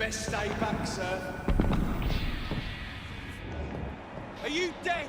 best stay back, sir. Are you deaf?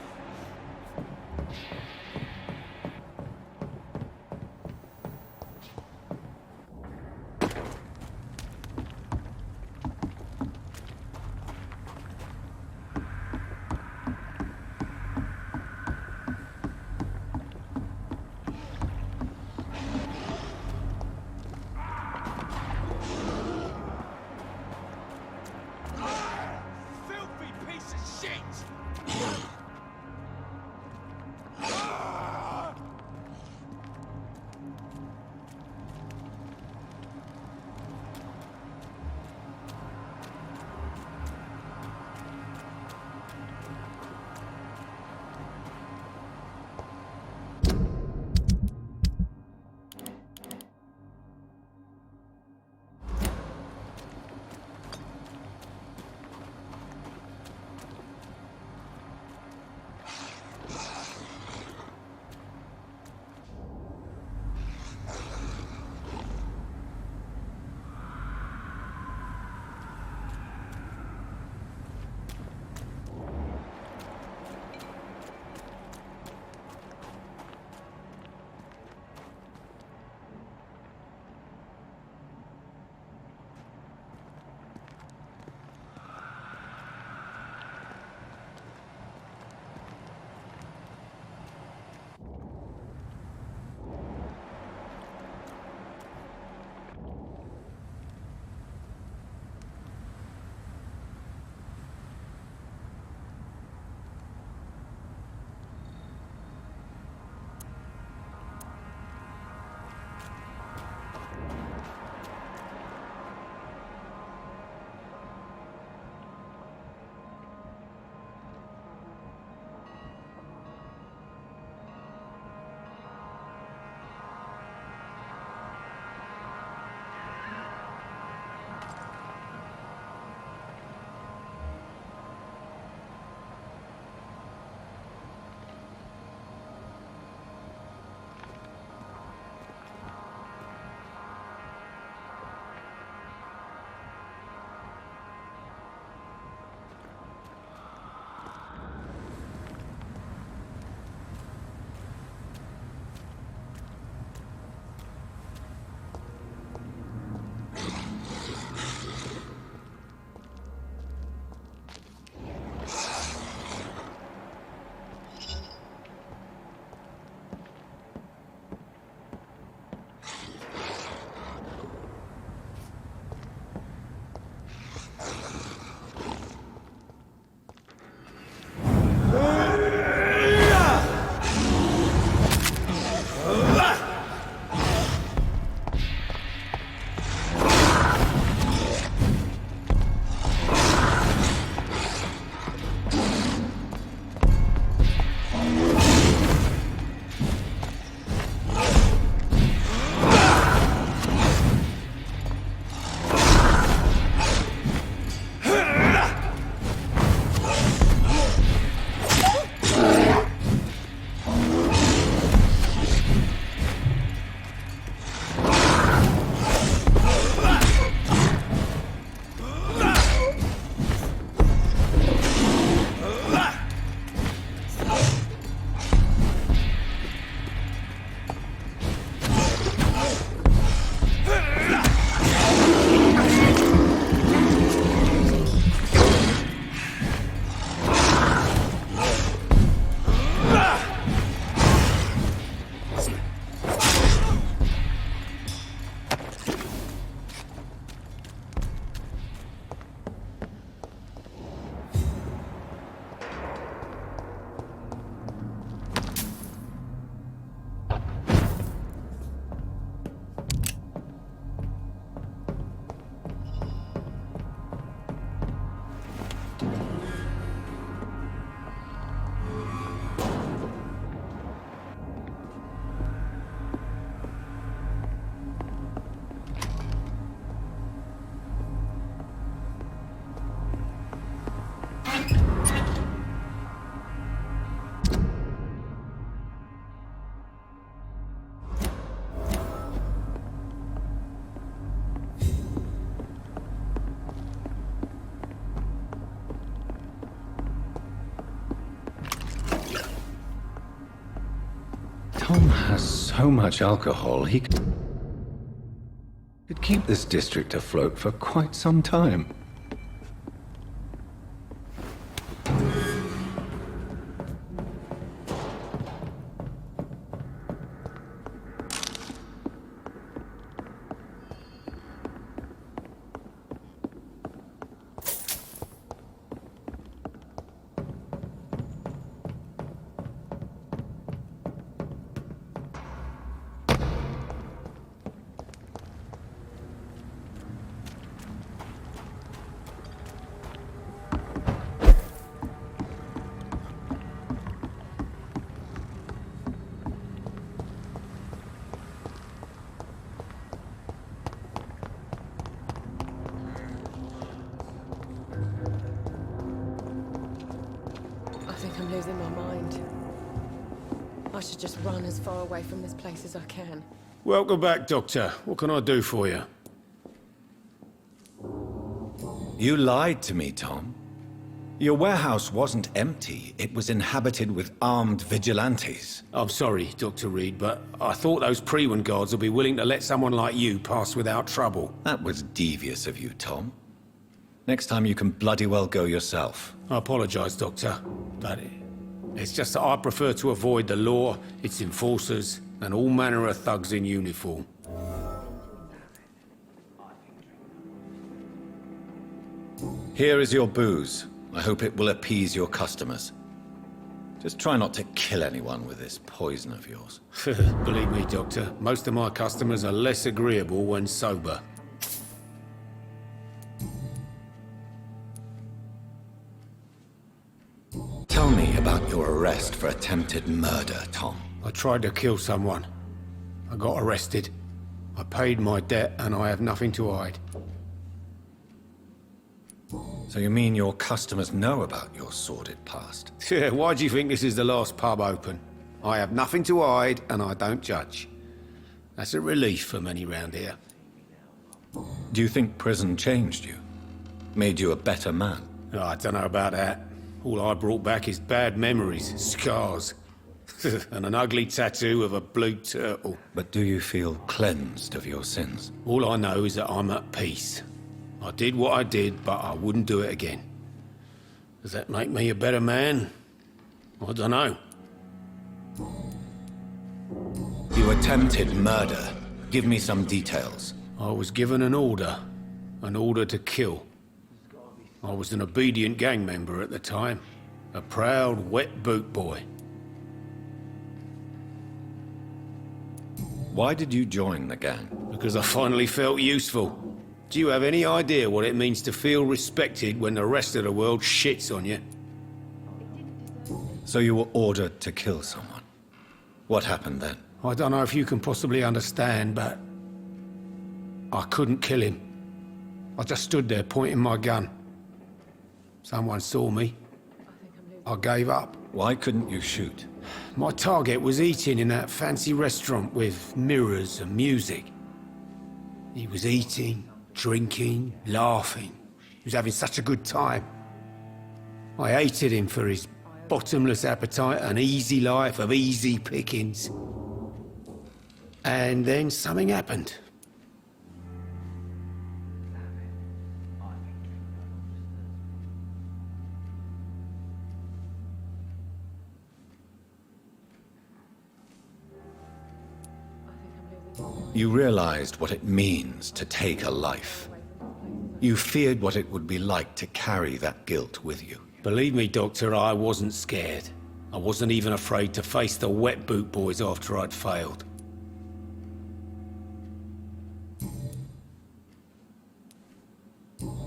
so much alcohol, he could keep this district afloat for quite some time. I think I'm losing my mind. I should just run as far away from this place as I can. Welcome back, Doctor. What can I do for you? You lied to me, Tom. Your warehouse wasn't empty. It was inhabited with armed vigilantes. I'm sorry, Dr. Reid, but I thought those Prewen guards would be willing to let someone like you pass without trouble. That was devious of you, Tom. Next time you can bloody well go yourself. I apologize, Doctor, but it's just that I prefer to avoid the law, its enforcers, and all manner of thugs in uniform. Here is your booze. I hope it will appease your customers. Just try not to kill anyone with this poison of yours. Believe me, Doctor, most of my customers are less agreeable when sober. Tell me about your arrest for attempted murder, Tom. I tried to kill someone. I got arrested. I paid my debt and I have nothing to hide. So you mean your customers know about your sordid past? Yeah, why do you think this is the last pub open? I have nothing to hide and I don't judge. That's a relief for many round here. Do you think prison changed you? Made you a better man? Oh, I don't know about that. All I brought back is bad memories, scars, and an ugly tattoo of a blue turtle. But do you feel cleansed of your sins? All I know is that I'm at peace. I did what I did, but I wouldn't do it again. Does that make me a better man? I don't know. You attempted murder. Give me some details. I was given an order to kill. I was an obedient gang member at the time, a proud wet boot boy. Why did you join the gang? Because I finally felt useful. Do you have any idea what it means to feel respected when the rest of the world shits on you? So you were ordered to kill someone. What happened then? I don't know if you can possibly understand, but I couldn't kill him. I just stood there pointing my gun. Someone saw me. I gave up. Why couldn't you shoot? My target was eating in that fancy restaurant with mirrors and music. He was eating, drinking, laughing. He was having such a good time. I hated him for his bottomless appetite and easy life of easy pickings. And then something happened. You realized what it means to take a life. You feared what it would be like to carry that guilt with you. Believe me, Doctor, I wasn't scared. I wasn't even afraid to face the wet boot boys after I'd failed.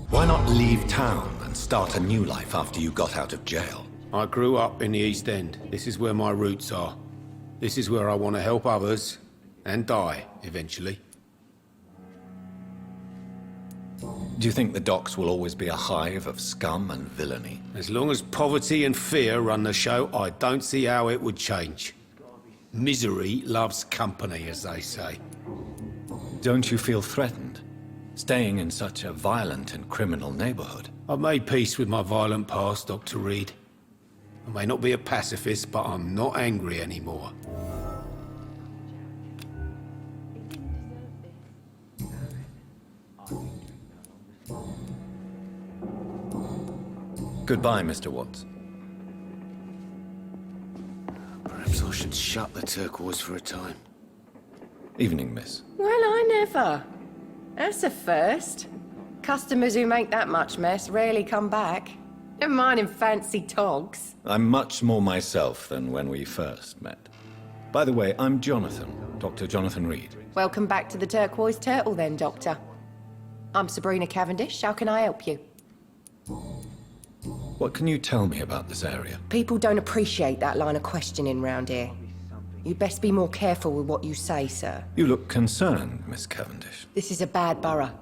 Why not leave town and start a new life after you got out of jail? I grew up in the East End. This is where my roots are. This is where I want to help others and die, eventually. Do you think the docks will always be a hive of scum and villainy? As long as poverty and fear run the show, I don't see how it would change. Misery loves company, as they say. Don't you feel threatened, staying in such a violent and criminal neighborhood? I've made peace with my violent past, Dr. Reid. I may not be a pacifist, but I'm not angry anymore. Goodbye, Mr. Watts. Perhaps I should shut the turquoise for a time. Evening, miss. Well, I never. That's a first. Customers who make that much mess rarely come back. Never mind in fancy togs. I'm much more myself than when we first met. By the way, I'm Jonathan, Dr. Jonathan Reid. Welcome back to the Turquoise Turtle then, Doctor. I'm Sabrina Cavendish. How can I help you? What can you tell me about this area? People don't appreciate that line of questioning round here. You'd best be more careful with what you say, sir. You look concerned, Miss Cavendish. This is a bad borough.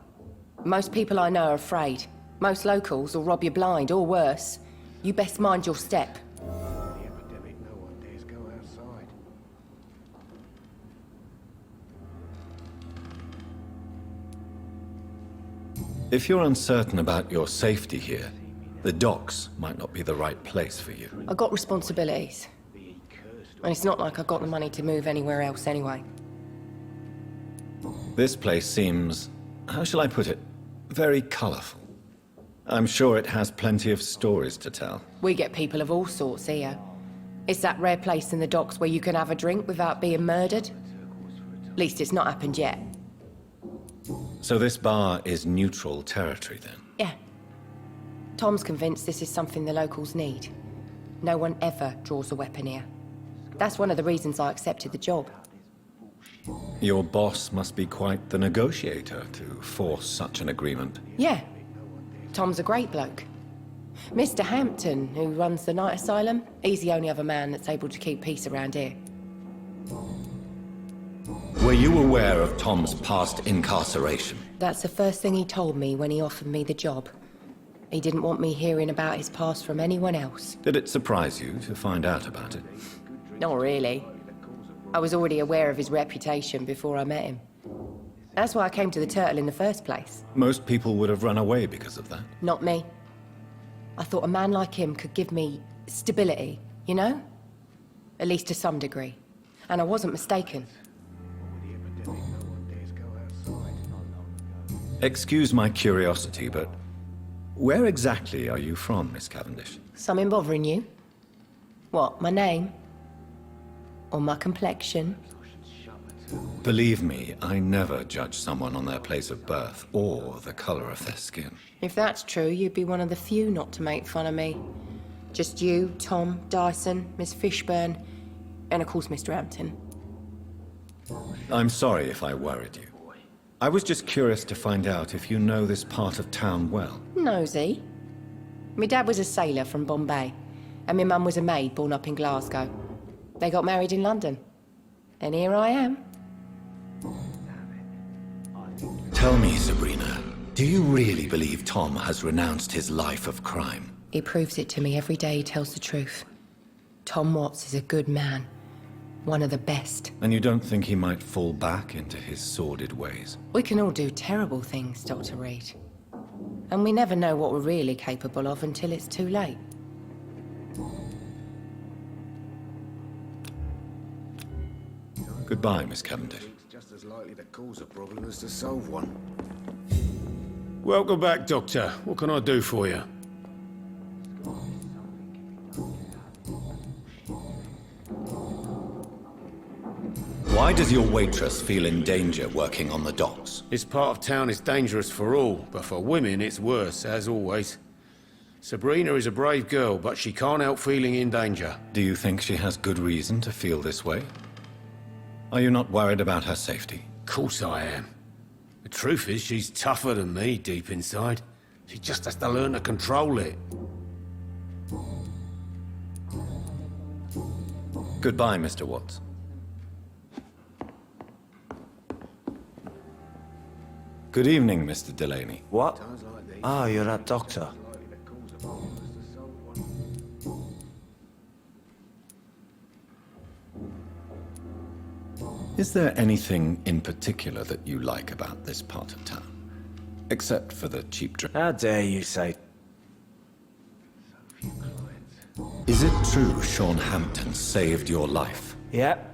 Most people I know are afraid. Most locals will rob you blind, or worse. You best mind your step. The epidemic, no one dares go outside. If you're uncertain about your safety here, the docks might not be the right place for you. I got responsibilities. And it's not like I got the money to move anywhere else anyway. This place seems, how shall I put it, very colorful. I'm sure it has plenty of stories to tell. We get people of all sorts here. It's that rare place in the docks where you can have a drink without being murdered. At least it's not happened yet. So this bar is neutral territory then? Yeah. Tom's convinced this is something the locals need. No one ever draws a weapon here. That's one of the reasons I accepted the job. Your boss must be quite the negotiator to force such an agreement. Yeah. Tom's a great bloke. Mr. Hampton, who runs the night asylum, he's the only other man that's able to keep peace around here. Were you aware of Tom's past incarceration? That's the first thing he told me when he offered me the job. He didn't want me hearing about his past from anyone else. Did it surprise you to find out about it? Not really. I was already aware of his reputation before I met him. That's why I came to the Turtle in the first place. Most people would have run away because of that. Not me. I thought a man like him could give me stability, you know? At least to some degree. And I wasn't mistaken. Excuse my curiosity, but where exactly are you from, Miss Cavendish? Something bothering you? What, my name? Or my complexion? Believe me, I never judge someone on their place of birth or the color of their skin. If that's true, you'd be one of the few not to make fun of me. Just you, Tom, Dyson, Miss Fishburne, and of course Mr. Hampton. I'm sorry if I worried you. I was just curious to find out if you know this part of town well. Nosy. My dad was a sailor from Bombay, and my mum was a maid born up in Glasgow. They got married in London. And here I am. Tell me, Sabrina, do you really believe Tom has renounced his life of crime? He proves it to me every day he tells the truth. Tom Watts is a good man. One of the best. And you don't think he might fall back into his sordid ways? We can all do terrible things, Dr. Reid. And we never know what we're really capable of until it's too late. Goodbye, Miss Cavendish. It's just as likely to cause a problem as to solve one. Welcome back, Doctor. What can I do for you? Why does your waitress feel in danger working on the docks? This part of town is dangerous for all, but for women it's worse, as always. Sabrina is a brave girl, but she can't help feeling in danger. Do you think she has good reason to feel this way? Are you not worried about her safety? Of course I am. The truth is, she's tougher than me deep inside. She just has to learn to control it. Goodbye, Mr. Watts. Good evening, Mr. Delaney. What? Oh, you're that doctor. Is there anything in particular that you like about this part of town? Except for the cheap drink. How dare you say... Is it true Sean Hampton saved your life? Yep.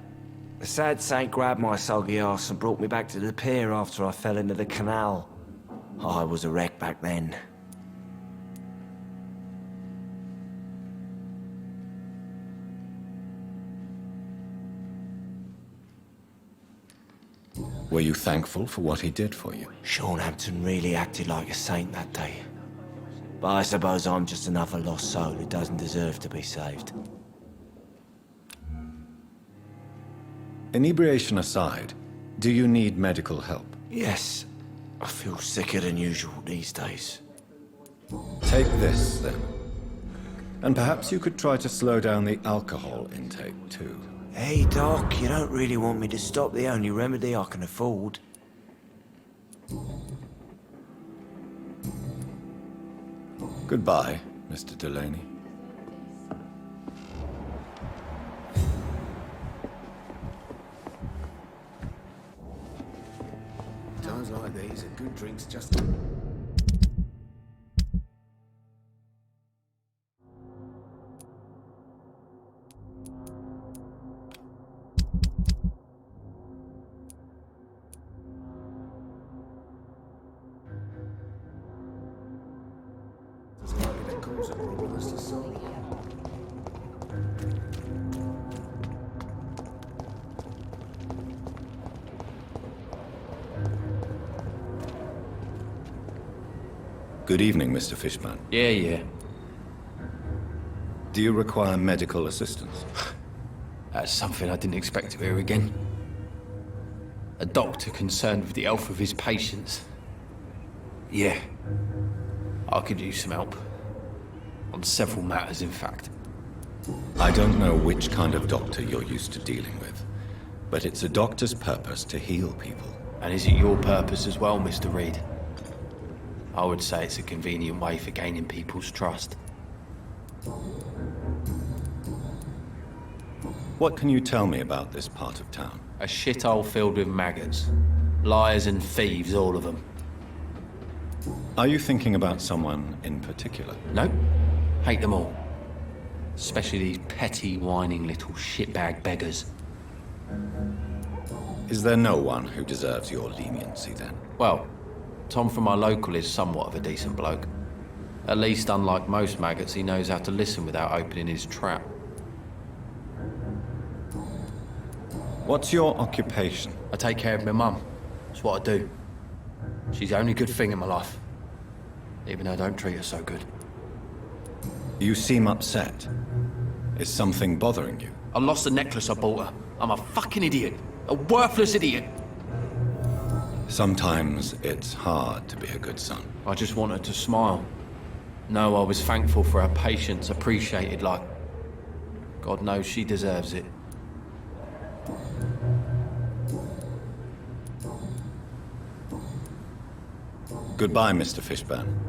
The sad saint grabbed my soggy ass and brought me back to the pier after I fell into the canal. I was a wreck back then. Were you thankful for what he did for you? Sean Hampton really acted like a saint that day. But I suppose I'm just another lost soul who doesn't deserve to be saved. Inebriation aside, do you need medical help? Yes, I feel sicker than usual these days. Take this, then. And perhaps you could try to slow down the alcohol intake, too. Hey, Doc, you don't really want me to stop the only remedy I can afford. Goodbye, Mr. Delaney. Times like these, a good drink's just... Good evening, Mr. Fishman. Yeah. Do you require medical assistance? That's something I didn't expect to hear again. A doctor concerned with the health of his patients. Yeah. I could use some help. On several matters, in fact. I don't know which kind of doctor you're used to dealing with, but it's a doctor's purpose to heal people. And is it your purpose as well, Mr. Reid? I would say it's a convenient way for gaining people's trust. What can you tell me about this part of town? A shithole filled with maggots. Liars and thieves, all of them. Are you thinking about someone in particular? Nope. Hate them all. Especially these petty, whining little shitbag beggars. Is there no one who deserves your leniency, then? Well, Tom from our local is somewhat of a decent bloke. At least, unlike most maggots, he knows how to listen without opening his trap. What's your occupation? I take care of my mum. That's what I do. She's the only good thing in my life. Even though I don't treat her so good. You seem upset. Is something bothering you? I lost the necklace I bought her. I'm a fucking idiot. A worthless idiot. Sometimes it's hard to be a good son. I just want her to smile. No, I was thankful for her patience, appreciated like... God knows she deserves it. Goodbye, Mr. Fishburne.